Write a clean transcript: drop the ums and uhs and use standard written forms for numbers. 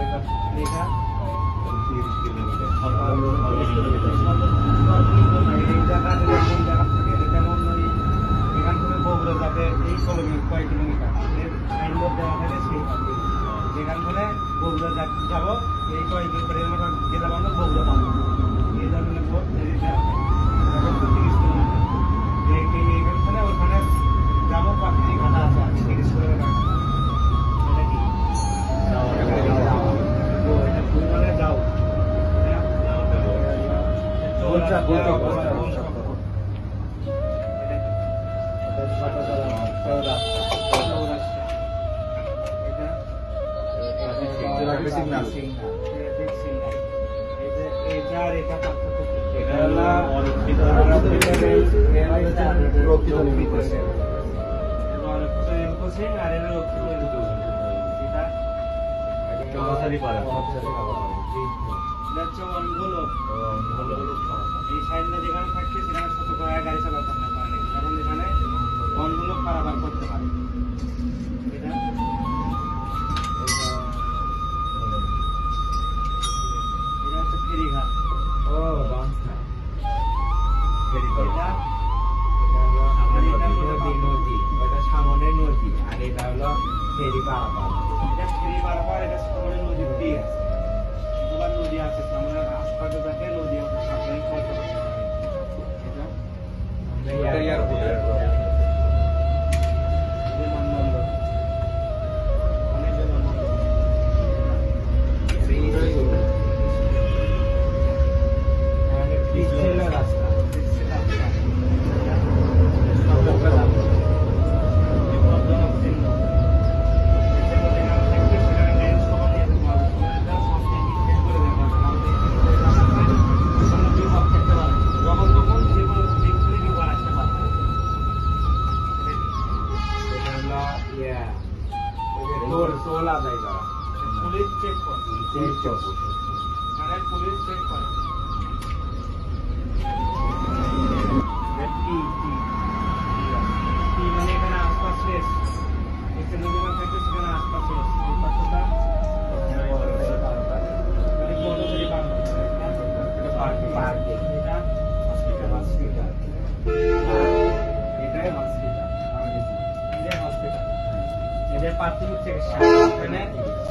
এটা 30 কিলোমিটার। এখান থেকে বগুড়া যাবে এই 16 মিনিট কয় কিলোমিটার সাইনবোর্ড দেওয়া থাকে সেই পাবে যেখান থেকে বগুড়া যাবো এই কয় কিলোমিটার জেলা বান্ধব বগুড়া পাবো এই ধরনের বোর্ড দেওয়া থাকে 30 কিলোমিটার এইখান থেকে ওখানে যাবো পাখি ঘাটা আছে 30 কিলোমিটার এটা কি এটা ফুলবারে যাও এই সাইডে যেখানে থাকছে সেখানে সতর্ক হয়ে গাড়ি চালাতে হবে কারণ এখানে বনগুলো পারাপার করতে পারে এটা হচ্ছে ফেরিঘাট সামনে নদী আর এটা হলো ফেরি পারাপার। এটা ফেরি পারাপার এটা সামনে নদীর তীর আছে তোমার নদী আছে সামনে আশপাশে থাকে নদী আছে সামনে খরচা করতে হবে এটা এয়ারপোর্ট বিমানবন্দর অনেক বিমানবন্দর রাস্তা টোল আদায় করা পুলিশ চেক করে পুলিশ চেক করে মানে এখানে আশপাশ শেষ এখানে যেখানে থাকবে সেখানে আশপাশ শেষ এই পাশটা প্রাথমিক চিকিৎসা